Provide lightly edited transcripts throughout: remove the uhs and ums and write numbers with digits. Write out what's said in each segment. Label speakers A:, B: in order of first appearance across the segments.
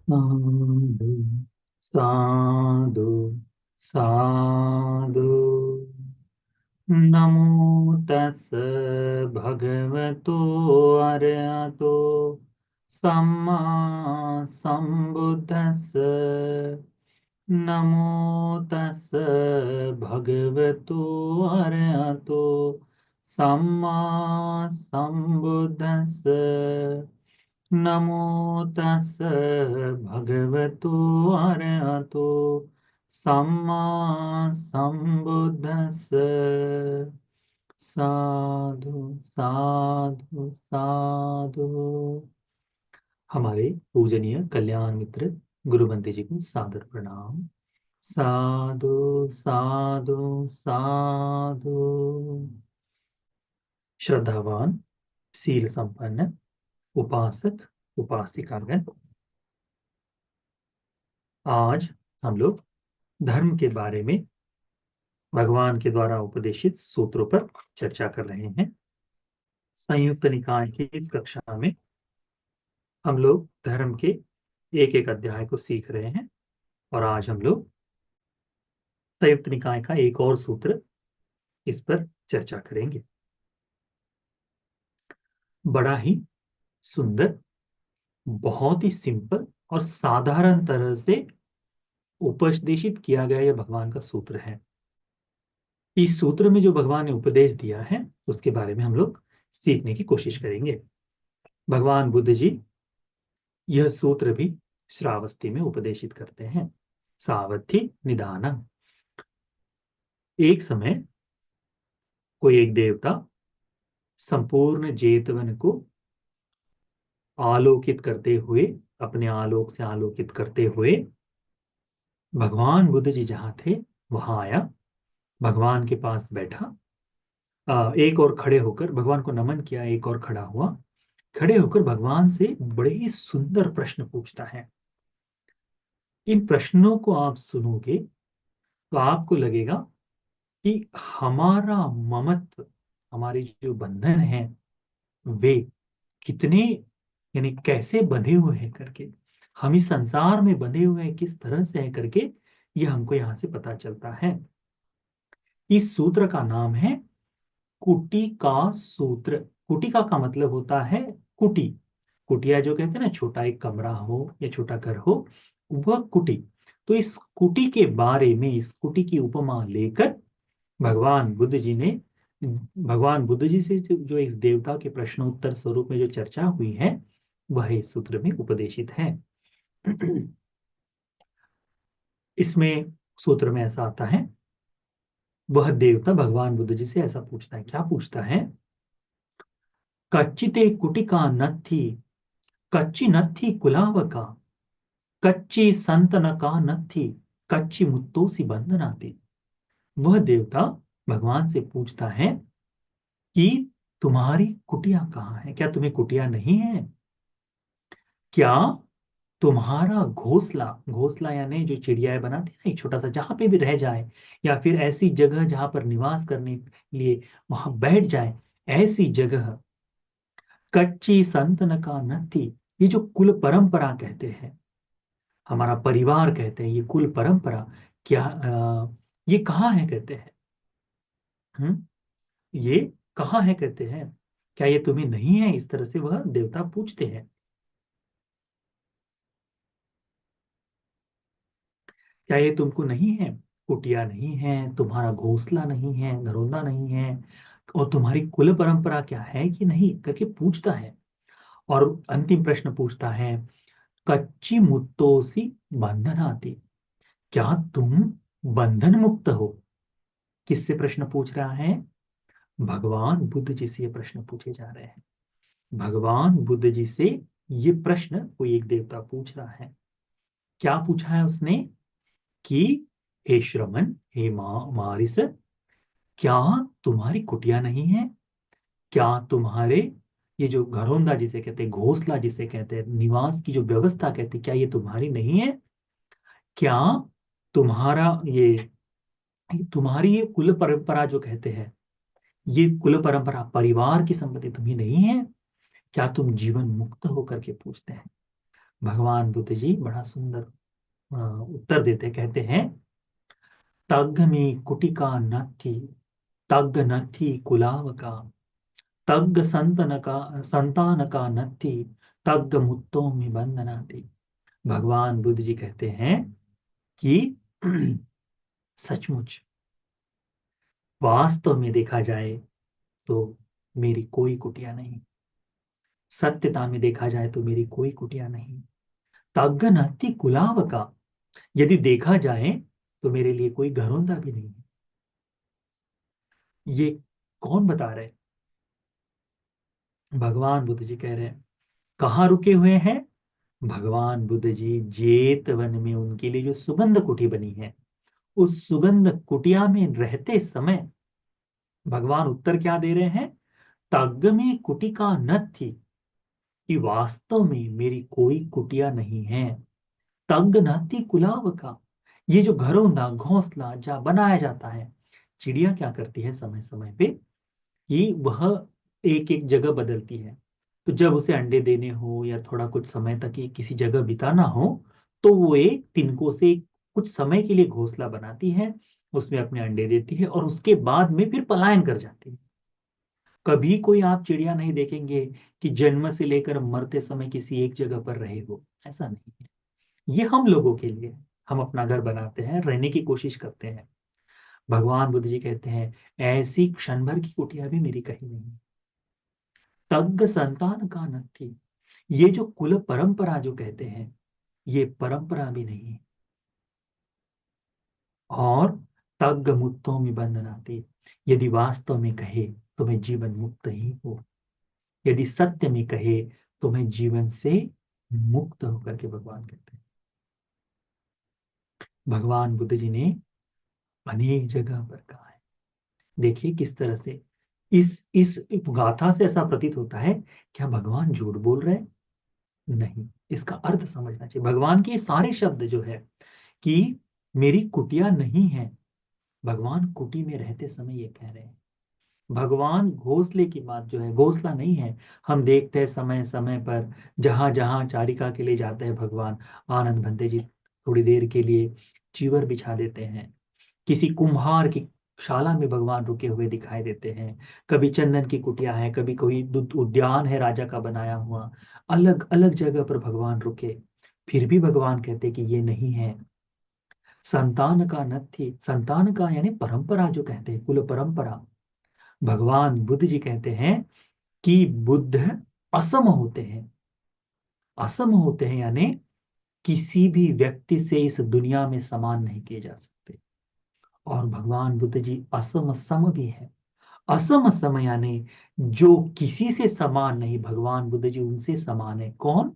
A: साधु साधु साधु। नमो तस् भगवतो अरहतो सम्मा सम्बुद्धस्स। नमो तस् भगवतो अरहतो सम्मा सम्बुद्धस्स। नमो तस् भगवतो अरहतो सम्मा सम्बुद्धस्स। साधु साधु साधु। हमारे पूजनीय कल्याण मित्र गुरुबंते जी को सादर प्रणाम। साधु साधु साधु। श्रद्धावान शील संपन्न उपासक उपासिकागण, आज हम लोग धर्म के बारे में भगवान के द्वारा उपदेशित सूत्रों पर चर्चा कर रहे हैं। संयुक्त निकाय की इस कक्षा में हम लोग धर्म के एक एक अध्याय को सीख रहे हैं और आज हम लोग संयुक्त निकाय का एक और सूत्र इस पर चर्चा करेंगे। बड़ा ही सुंदर, बहुत ही सिंपल और साधारण तरह से उपदेशित किया गया यह भगवान का सूत्र है। इस सूत्र में जो भगवान ने उपदेश दिया है उसके बारे में हम लोग सीखने की कोशिश करेंगे। भगवान बुद्ध जी यह सूत्र भी श्रावस्ती में उपदेशित करते हैं। सावधि निदानम। एक समय कोई एक देवता संपूर्ण जेतवन को आलोकित करते हुए, अपने आलोक से आलोकित करते हुए भगवान बुद्ध जी जहां थे वहां आया, भगवान के पास बैठा। एक और खड़े होकर भगवान को नमन किया, एक और खड़ा हुआ। खड़े होकर भगवान से बड़े ही सुंदर प्रश्न पूछता है। इन प्रश्नों को आप सुनोगे तो आपको लगेगा कि हमारा ममत्व, हमारे जो बंधन है वे कितने, यानी कैसे बंधे हुए हैं करके, हम इस संसार में बंधे हुए हैं किस तरह से है करके यह हमको यहां से पता चलता है। इस सूत्र का नाम है कुटिका सूत्र। कुटिका का मतलब होता है कुटी। कुटिया जो कहते हैं ना, छोटा एक कमरा हो या छोटा घर हो, वह कुटी। तो इस कुटी के बारे में, इस कुटी की उपमा लेकर भगवान बुद्ध जी से जो इस देवता के प्रश्नोत्तर स्वरूप में जो चर्चा हुई है वह इस सूत्र में उपदेशित है। इसमें सूत्र में ऐसा आता है, वह देवता भगवान बुद्ध जी से ऐसा पूछता है। क्या पूछता है? कच्चिते कुटिका नत्थी, कच्ची नत्थी कुलावका, कच्ची संतन का नत्थी, कच्ची मुत्तोसी बंधनाती। वह देवता भगवान से पूछता है कि तुम्हारी कुटिया कहाँ है? क्या तुम्हें कुटिया नहीं है? क्या तुम्हारा घोंसला, घोंसला यानी जो चिड़ियाएं बनाती है ना, एक छोटा सा जहां पे भी रह जाए, या फिर ऐसी जगह जहां पर निवास करने के लिए वहां बैठ जाए, ऐसी जगह। कच्ची संतन का नत्थी, ये जो कुल परंपरा कहते हैं, हमारा परिवार कहते हैं, ये कुल परंपरा, क्या ये कहाँ है कहते हैं? ये कहाँ है कहते हैं? क्या ये तुम्हें नहीं है? इस तरह से वह देवता पूछते हैं। क्या ये तुमको नहीं है? कुटिया नहीं है, तुम्हारा घोंसला नहीं है, घरौंदा नहीं है, और तुम्हारी कुल परंपरा क्या है कि नहीं करके पूछता है। और अंतिम प्रश्न पूछता है, कच्ची मुत्तोसी बंधनाती। क्या तुम बंधन मुक्त हो? किससे प्रश्न पूछ रहा है? भगवान बुद्ध जी से ये प्रश्न पूछे जा रहे हैं। भगवान बुद्ध जी से ये प्रश्न कोई एक देवता पूछ रहा है। क्या पूछा है उसने? कि हे श्रमण, हे मारिस, क्या तुम्हारी कुटिया नहीं है? क्या तुम्हारे ये जो घरौंदा जिसे कहते हैं, घोंसला जिसे कहते हैं, निवास की जो व्यवस्था कहते हैं, क्या ये तुम्हारी नहीं है? क्या तुम्हारा तुम्हारी ये कुल परंपरा जो कहते हैं, ये कुल परंपरा परिवार की संपत्ति तुम्ही नहीं है? क्या तुम जीवन मुक्त होकर के पूछते हैं? भगवान बुद्ध जी बड़ा सुंदर उत्तर देते, कहते हैं, तग में कुटिका न थी, तग न थी कुलाव का, तग संतान का न थी, तग मुत्तों में बंधना थी। भगवान बुद्ध जी कहते हैं कि सचमुच वास्तव में देखा जाए तो मेरी कोई कुटिया नहीं, सत्यता में देखा जाए तो मेरी कोई कुटिया नहीं, तग न थी कुलाव का, यदि देखा जाए तो मेरे लिए कोई घरोंदा भी नहीं है। ये कौन बता रहे? भगवान बुद्ध जी कह रहे हैं। कहाँ रुके हुए हैं भगवान बुद्ध जी? जेतवन में उनके लिए जो सुगंध कुटी बनी है, उस सुगंध कुटिया में रहते समय भगवान उत्तर क्या दे रहे हैं? तग में कुटिका न थी, कि वास्तव में मेरी कोई कुटिया नहीं है। तंग न थी कुलाव का, ये जो घरौंदा घोंसला जा बनाया जाता है, चिड़िया क्या करती है समय समय पे कि वह एक एक जगह बदलती है। तो जब उसे अंडे देने हो या थोड़ा कुछ समय तक ये किसी जगह बिताना हो, तो वो एक तिनकों से कुछ समय के लिए घोंसला बनाती है, उसमें अपने अंडे देती है और उसके बाद में फिर पलायन कर जाती है। कभी कोई आप चिड़िया नहीं देखेंगे कि जन्म से लेकर मरते समय किसी एक जगह पर रहे हो, ऐसा नहीं है। ये हम लोगों के लिए, हम अपना घर बनाते हैं, रहने की कोशिश करते हैं। भगवान बुद्ध जी कहते हैं, ऐसी क्षण भर की कुटिया भी मेरी कहीं नहीं, तग संतान का न थी। ये जो कुल परंपरा जो कहते हैं, ये परंपरा भी नहीं है। और तग मुक्तों में बंधन आती, यदि वास्तव में कहे तो मैं जीवन मुक्त ही हूं, यदि सत्य में कहे तो मैं जीवन से मुक्त होकर के, भगवान कहते हैं। भगवान बुद्ध जी ने अनेक जगह पर कहा है। देखिए किस तरह से इस गाथा से ऐसा प्रतीत होता है, क्या भगवान झूठ बोल रहे हैं? नहीं, इसका अर्थ समझना चाहिए। भगवान के ये सारे शब्द जो है कि मेरी कुटिया नहीं है, भगवान कुटी में रहते समय ये कह रहे हैं। भगवान घोंसले की बात जो है, घोंसला नहीं है। हम देखते हैं समय समय पर जहां जहां चारिका के लिए जाते हैं भगवान, आनंद भंते जी थोड़ी देर के लिए चीवर बिछा देते हैं। किसी कुम्हार की शाला में भगवान रुके हुए दिखाई देते हैं। कभी चंदन की कुटिया है, कभी कोई उद्यान है राजा का बनाया हुआ, अलग अलग जगह पर भगवान रुके, फिर भी भगवान कहते कि ये नहीं है। संतान का न थी, संतान का यानी परंपरा जो कहते हैं, कुल परंपरा। भगवान बुद्ध जी कहते हैं कि बुद्ध असम होते हैं, असम होते हैं यानी किसी भी व्यक्ति से इस दुनिया में समान नहीं किए जा सकते। और भगवान बुद्ध जी असम सम भी है। असम सम यानी जो किसी से समान नहीं, भगवान बुद्ध जी उनसे समान है। कौन?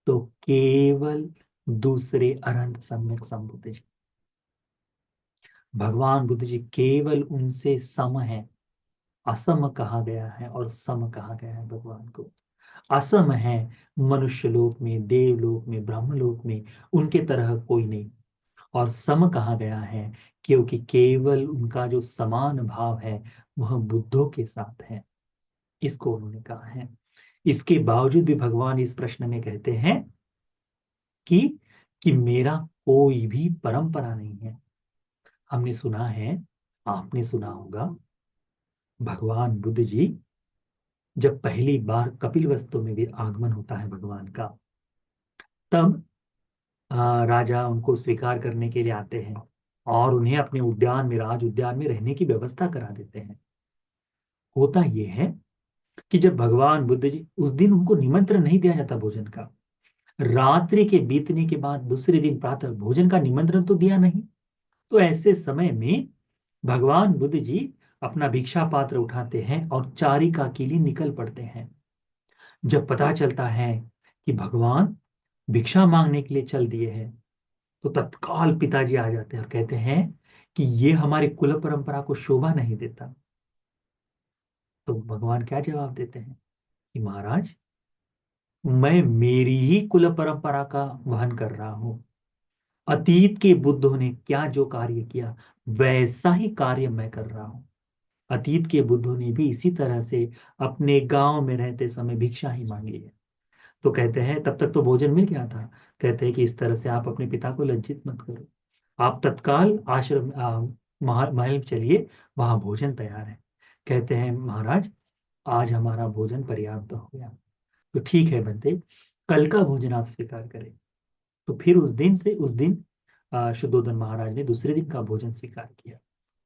A: तो केवल दूसरे अनंत सम्यक संबुद्ध जी। भगवान बुद्ध जी केवल उनसे सम है। असम कहा गया है और सम कहा गया है भगवान को। असम है मनुष्य लोक में, देवलोक में, ब्रह्मलोक में उनके तरह कोई नहीं। और सम कहा गया है क्योंकि केवल उनका जो समान भाव है वह बुद्धों के साथ है, इसको उन्होंने कहा है। इसके बावजूद भी भगवान इस प्रश्न में कहते हैं कि मेरा कोई भी परंपरा नहीं है। हमने सुना है, आपने सुना होगा, भगवान बुद्ध जी जब पहली बार कपिल वस्तु में भी आगमन होता है भगवान का, तब राजा उनको स्वीकार करने के लिए आते हैं और उन्हें अपने उद्यान में, राज उद्यान में रहने की व्यवस्था करा देते हैं। होता यह है कि जब भगवान बुद्ध जी, उस दिन उनको निमंत्रण नहीं दिया जाता भोजन का, रात्रि के बीतने के बाद दूसरे दिन प्रातः भोजन का निमंत्रण तो दिया नहीं। तो ऐसे समय में भगवान बुद्ध जी अपना भिक्षा पात्र उठाते हैं और चारिका के लिए निकल पड़ते हैं। जब पता चलता है कि भगवान भिक्षा मांगने के लिए चल दिए हैं, तो तत्काल पिताजी आ जाते हैं और कहते हैं कि ये हमारी कुल परंपरा को शोभा नहीं देता। तो भगवान क्या जवाब देते हैं कि महाराज, मैं मेरी ही कुल परंपरा का वहन कर रहा हूं। अतीत के बुद्धों ने क्या जो कार्य किया, वैसा ही कार्य मैं कर रहा हूं। अतीत के बुद्धों ने भी इसी तरह से अपने गांव में रहते समय भिक्षा ही मांगी है। तो कहते हैं तब तक तो भोजन मिल गया था। कहते हैं कि इस तरह से आप अपने पिता को लज्जित मत करो, आप तत्काल आश्रम महल चलिए, वहां भोजन तैयार है। कहते हैं महाराज आज हमारा भोजन पर्याप्त हो गया, तो ठीक है बंदे, कल का भोजन आप स्वीकार करें। तो फिर उस दिन शुद्धोधन महाराज ने दूसरे दिन का भोजन स्वीकार किया।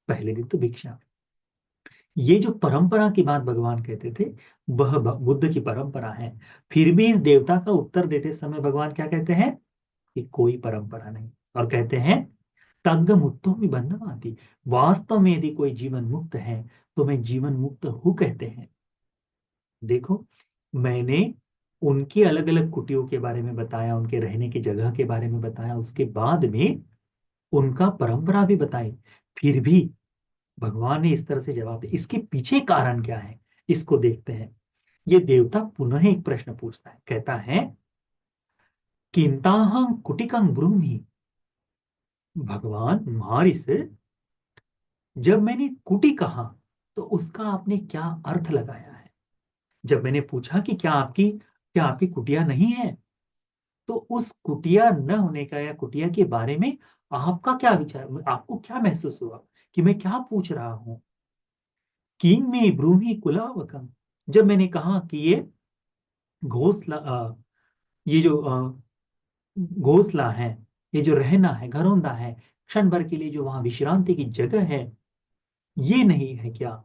A: पहले दिन तो भिक्षा। ये जो परंपरा की बात भगवान कहते थे, वह बुद्ध की परंपरा है। फिर भी इस देवता का उत्तर देते समय भगवान क्या कहते हैं कि कोई परंपरा नहीं, और कहते हैं तग्ग मुक्तो में बंधम आती। वास्तव में यदि कोई जीवन मुक्त है तो मैं जीवन मुक्त हूं, कहते हैं। देखो, मैंने उनकी अलग अलग कुटियों के बारे में बताया, उनके रहने की जगह के बारे में बताया, उसके बाद में उनका परंपरा भी बताई। फिर भी भगवान ने इस तरह से जवाब दिया, इसके पीछे कारण क्या है, इसको देखते हैं। ये देवता पुनः एक प्रश्न पूछता है, कहता है किंताहं कुटिकं ब्रूमि। भगवान मारिस, जब मैंने कुटी कहा तो उसका आपने क्या अर्थ लगाया है? जब मैंने पूछा कि क्या आपकी कुटिया नहीं है, तो उस कुटिया न होने का या कुटिया के बारे में आपका क्या विचार, आपको क्या महसूस हुआ कि मैं क्या पूछ रहा हूं? किंग में ब्रूहि कुलावकम, जब मैंने कहा कि घोंसला ये जो घोंसला है, ये जो रहना है, घरौंदा है, क्षण भर के लिए जो वहां विश्रांति की जगह है, ये नहीं है क्या?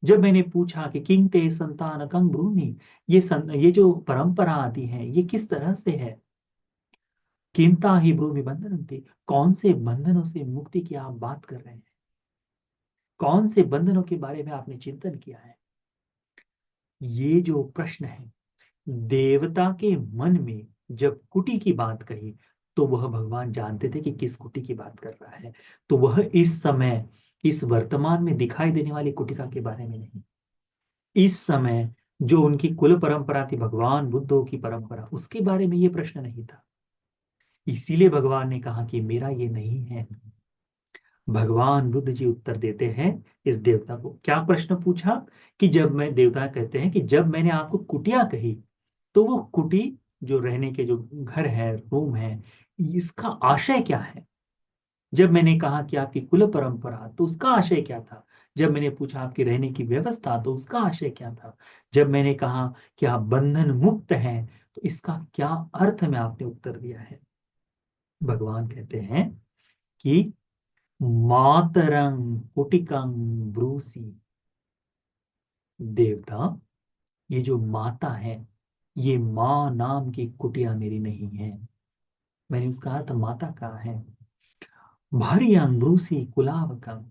A: जब मैंने पूछा कि किंग ते संतानकं ब्रूहि, ये जो परंपरा आती है ये किस तरह से है? किंता ही ब्रूहि बंधनंति, कौन से बंधनों से मुक्ति की आप बात कर रहे हैं? कौन से बंधनों के बारे में आपने चिंतन किया है? ये जो प्रश्न है, देवता के मन में जब कुटी की बात कही, तो वह भगवान जानते थे कि किस कुटी की बात कर रहा है। तो वह इस समय, इस वर्तमान में दिखाई देने वाली कुटिका के बारे में नहीं, इस समय जो उनकी कुल परंपरा थी, भगवान बुद्धों की परंपरा, उसके बारे में ये प्रश्न नहीं था। इसीलिए भगवान ने कहा कि मेरा ये नहीं है। भगवान बुद्ध जी उत्तर देते हैं इस देवता को। क्या प्रश्न पूछा? कि जब मैं, देवता कहते हैं कि जब मैंने आपको कुटिया कही, तो वो कुटी जो रहने के जो घर है, रूम है, इसका आशय क्या है? जब मैंने कहा कि आपकी कुल परंपरा, तो उसका आशय क्या था? जब मैंने पूछा आपकी रहने की व्यवस्था, तो उसका आशय क्या था? जब मैंने कहा कि आप बंधन मुक्त हैं, तो इसका क्या अर्थ में आपने उत्तर दिया है? भगवान कहते हैं कि मातरं कुटिकं ब्रूसी। देवता, ये जो माता है, ये माँ नाम की कुटिया मेरी नहीं है। मैंने उसका अर्थ माता कहा है। भारियं ब्रूसी कुलावकं,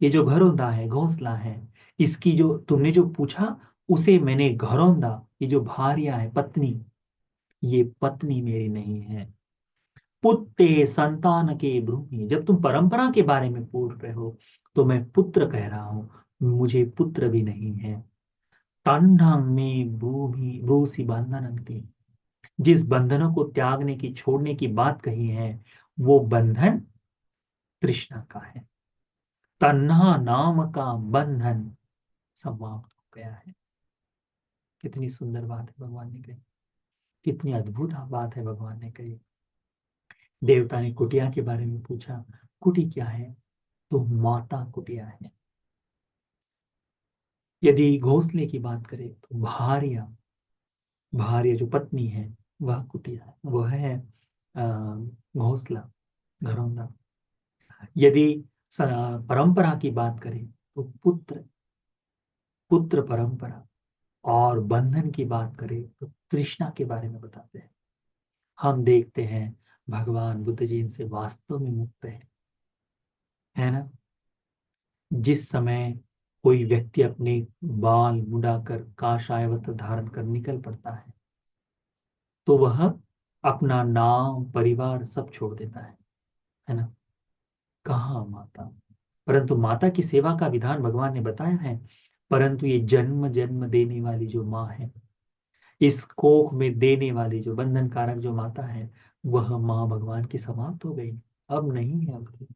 A: ये जो घरौंदा है, घोंसला है, इसकी जो तुमने जो पूछा, उसे मैंने घरौंदा, ये जो भारिया है, पत्नी, ये पत्नी मेरी नहीं है। पुत्ते संतान के ब्रूहि, जब तुम परंपरा के बारे में पूछ रहे हो, तो मैं पुत्र कह रहा हूं, मुझे पुत्र भी नहीं है। तन्हं में ब्रूहि ब्रूसी बंधनंति, जिस बंधनों को त्यागने की, छोड़ने की बात कही है, वो बंधन तृष्णा का है। तन्हा नाम का बंधन समाप्त हो गया है। कितनी सुंदर बात है भगवान ने कही, कितनी अद्भुत बात है भगवान ने कही। देवता ने कुटिया के बारे में पूछा, कुटी क्या है? तो माता कुटिया है। यदि घोंसले की बात करें, तो भार्या, भार्या जो पत्नी है, वह कुटिया है, वह है घोंसला, घरौंदा। यदि परंपरा की बात करें, तो पुत्र, पुत्र परंपरा। और बंधन की बात करें तो तृष्णा के बारे में बताते हैं। हम देखते हैं भगवान बुद्ध जी इनसे वास्तव में मुक्त है ना? जिस समय कोई व्यक्ति अपने बाल मुड़ाकर काषाय वस्त्र धारण कर निकल पड़ता है, तो वह अपना नाम, परिवार सब छोड़ देता है ना? कहाँ माता? परंतु माता की सेवा का विधान भगवान ने बताया है। परंतु ये जन्म जन्म देने वाली जो माँ है, इस कोख में देने वाली जो बंधन कारक जो माता है, वह माँ भगवान की समाप्त हो गई, अब नहीं है उनकी।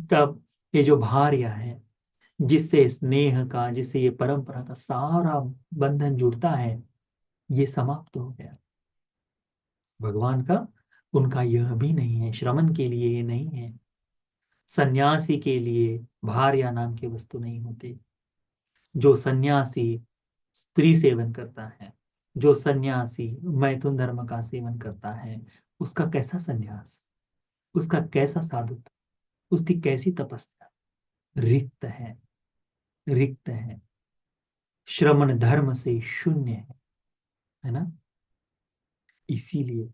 A: तब ये जो भार्या है, जिससे स्नेह का, जिससे ये परंपरा का सारा बंधन जुड़ता है, ये समाप्त हो गया। भगवान का उनका यह भी नहीं है, श्रमण के लिए ये नहीं है। सन्यासी के लिए भार या नाम की वस्तु नहीं होती। जो सन्यासी स्त्री सेवन करता है, जो सन्यासी मैथुन धर्म का सेवन करता है, उसका कैसा सन्यास, उसका कैसा साधुत्व, उसकी कैसी तपस्या, रिक्त है, रिक्त है, श्रमण धर्म से शून्य है ना। इसीलिए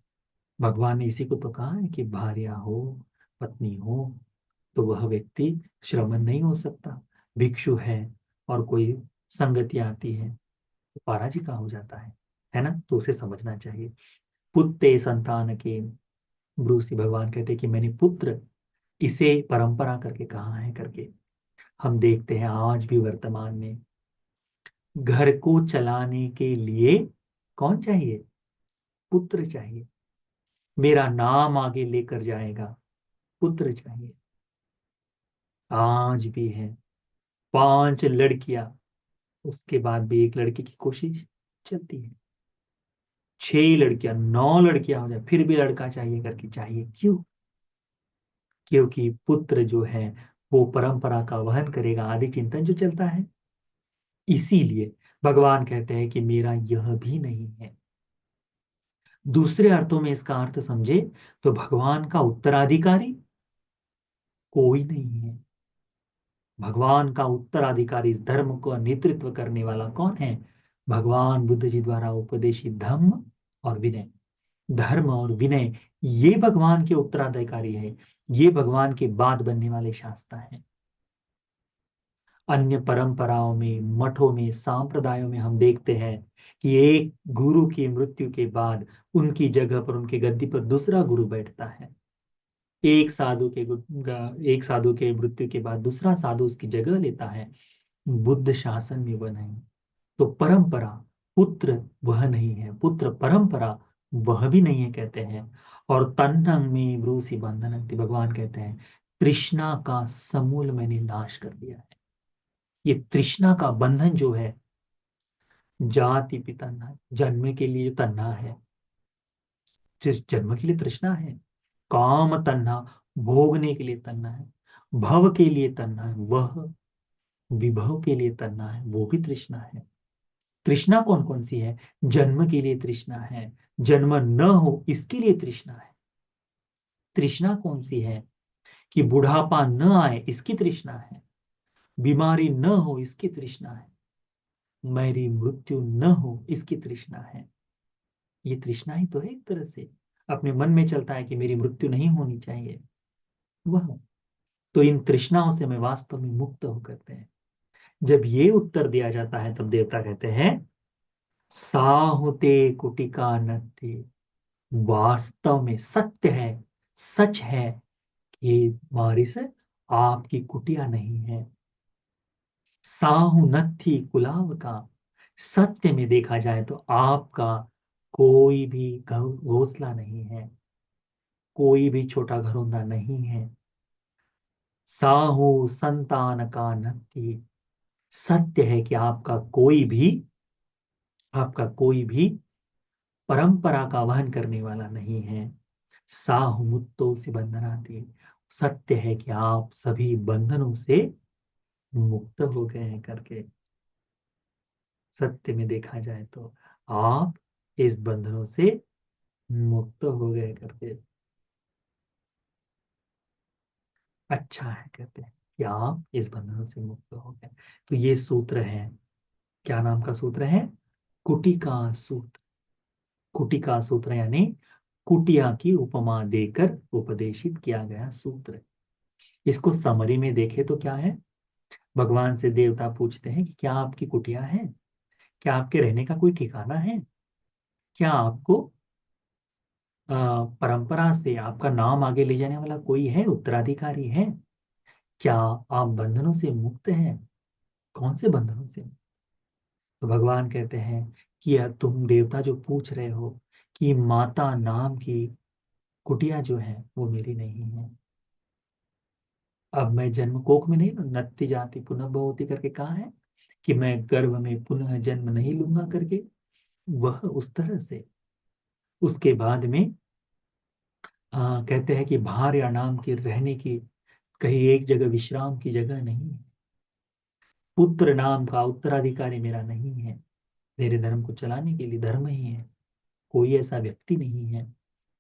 A: भगवान ने इसी को तो कहा है कि भार्या हो, पत्नी हो, तो वह व्यक्ति श्रमण नहीं हो सकता। भिक्षु है और कोई संगति आती है तो पराजिका हो जाता है ना। तो उसे समझना चाहिए। पुत्ते संतान के, ब्रूसी भगवान कहते हैं कि मैंने पुत्र, इसे परंपरा करके कहा है करके। हम देखते हैं आज भी वर्तमान में घर को चलाने के लिए कौन चाहिए? पुत्र चाहिए। मेरा नाम आगे लेकर जाएगा, पुत्र चाहिए। आज भी है। 5 लड़कियां, उसके बाद भी एक लड़की की कोशिश चलती है। 6 लड़कियां, 9 लड़कियां हो जाए फिर भी लड़का चाहिए करके चाहिए। क्यों? क्योंकि पुत्र जो है वो परंपरा का वहन करेगा, आदि चिंतन जो चलता है। इसीलिए भगवान कहते हैं कि मेरा यह भी नहीं है। दूसरे अर्थों में इसका अर्थ समझे तो भगवान का उत्तराधिकारी कोई नहीं है। भगवान का उत्तराधिकारी, इस धर्म को नेतृत्व करने वाला कौन है? भगवान बुद्ध जी द्वारा उपदेशित धम्म और विनय। धर्म और विनय, ये भगवान के उत्तराधिकारी है। ये भगवान के बाद बनने वाले शास्त्र हैं। अन्य परंपराओं में, मठों में, सांप्रदायों में हम देखते हैं कि एक गुरु की मृत्यु के बाद उनकी जगह पर, उनके गद्दी पर दूसरा गुरु बैठता है। एक साधु के मृत्यु के बाद दूसरा साधु उसकी जगह लेता है। बुद्ध शासन में वह नहीं। तो परंपरा, पुत्र वह नहीं है, पुत्र परंपरा वह भी नहीं है कहते हैं। और तन्नं में ब्रूसी बंधन, भगवान कहते हैं तृष्णा का समूल मैंने नाश कर दिया है। ये तृष्णा का बंधन जो है, जाति पिता तन्ना, जन्म के लिए जो तन्ना है, जिस जन्म के लिए तृष्णा है, काम तन्ना, भोगने के लिए तन्ना है, भव के लिए तन्ना है, वह विभव के लिए तन्ना है, वो भी तृष्णा है। तृष्णा कौन कौन सी है? जन्म के लिए तृष्णा है, जन्म न हो इसके लिए तृष्णा है। तृष्णा कौन सी है? कि बुढ़ापा न आए इसकी तृष्णा है, बीमारी न हो इसकी तृष्णा है, मेरी मृत्यु न हो इसकी तृष्णा है। ये तृष्णा ही तो है एक तरह से। अपने मन में चलता है कि मेरी मृत्यु नहीं होनी चाहिए, वह। तो इन तृष्णाओं से मैं वास्तव में मुक्त हो करते हैं। जब ये उत्तर दिया जाता है तब देवता कहते हैं साहुते कुटिका नत्थे। वास्तव में सत्य है, सच है कि मारिस आपकी कुटिया नहीं है। साहु नत्थी कुलाव का। सत्य में देखा जाए तो आपका कोई भी घोंसला नहीं है, कोई भी छोटा घरौंदा नहीं है। साहु संतान का नत्थी। सत्य है कि आपका कोई भी परंपरा का वहन करने वाला नहीं है। साहु मुत्तो से बंधनाती। सत्य है कि आप सभी बंधनों से मुक्त हो गए हैं करके। सत्य में देखा जाए तो आप इस बंधनों से मुक्त हो गए करके। अच्छा है कहते हैं कि आप इस बंधनों से मुक्त हो गए। तो ये सूत्र है, क्या नाम का सूत्र है? कुटिका सूत्र। कुटिका सूत्र यानी कुटिया की उपमा देकर उपदेशित किया गया सूत्र। इसको समरी में देखे तो क्या है? भगवान से देवता पूछते हैं कि क्या आपकी कुटिया है? क्या आपके रहने का कोई ठिकाना है? क्या आपको परंपरा से आपका नाम आगे ले जाने वाला कोई है, उत्तराधिकारी है? क्या आप बंधनों से मुक्त हैं? कौन से बंधनों से? तो भगवान कहते हैं कि यह तुम देवता जो पूछ रहे हो कि माता नाम की कुटिया जो है वो मेरी नहीं है। अब मैं जन्म कोख में नहीं, नत्ति जाति पुनः भवति करके कहा है कि मैं गर्भ में पुनः जन्म नहीं लूंगा करके। वह उस तरह से उसके बाद में कहते हैं कि भार्या नाम की रहने की कहीं एक जगह विश्राम की जगह नहीं है। पुत्र नाम का उत्तराधिकारी मेरा नहीं है। मेरे धर्म को चलाने के लिए धर्म ही है, कोई ऐसा व्यक्ति नहीं है।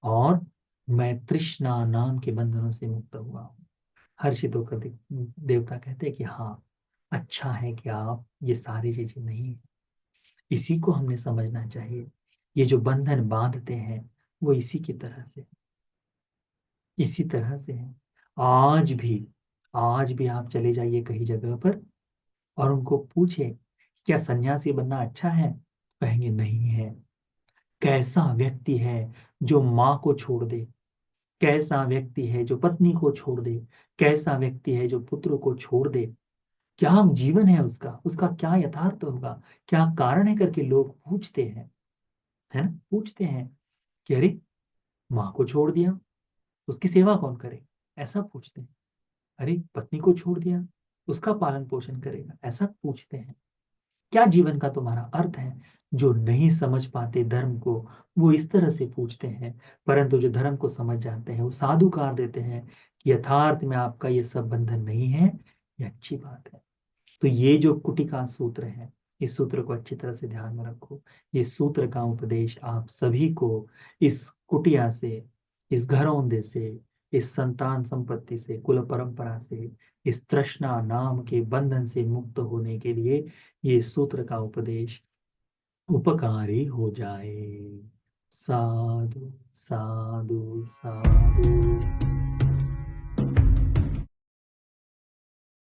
A: और मैं तृष्णा नाम के बंधनों से मुक्त हुआ हूँ। हर्षित होकर देवता कहते हैं कि हाँ, अच्छा है कि आप ये सारी चीजें नहीं है। इसी को हमने समझना चाहिए। ये जो बंधन बांधते हैं वो इसी की तरह से, इसी तरह से है। आज भी, आज भी आप चले जाइए कहीं जगह पर और उनको पूछे क्या सन्यासी बनना अच्छा है, कहेंगे नहीं है। कैसा व्यक्ति है जो माँ को छोड़ दे, कैसा व्यक्ति है जो पत्नी को छोड़ दे, कैसा व्यक्ति है जो पुत्र को छोड़ दे, क्या जीवन है उसका, उसका क्या यथार्थ होगा, क्या कारण है करके लोग पूछते हैं, है ना, पूछते हैं कि अरे माँ को छोड़ दिया, उसकी सेवा कौन करे, ऐसा पूछते हैं। अरे पत्नी को छोड़ दिया, उसका पालन पोषण करेगा, ऐसा पूछते हैं। क्या जीवन का तुम्हारा अर्थ है। जो नहीं समझ पाते धर्म को वो इस तरह से पूछते हैं, परंतु जो धर्म को समझ जाते हैं वो साधुकार देते हैं कि यथार्थ में आपका ये सब बंधन नहीं है, ये अच्छी बात है। तो ये जो कुटिका सूत्र है, इस सूत्र को अच्छी तरह से ध्यान में रखो। ये सूत्र का उपदेश आप सभी को इस कुटिया से, इस घरौंदे से, इस संतान संपत्ति से, कुल परंपरा से, इस तृष्णा नाम के बंधन से मुक्त होने के लिए ये सूत्र का उपदेश उपकारी हो जाए। साधु साधु साधु।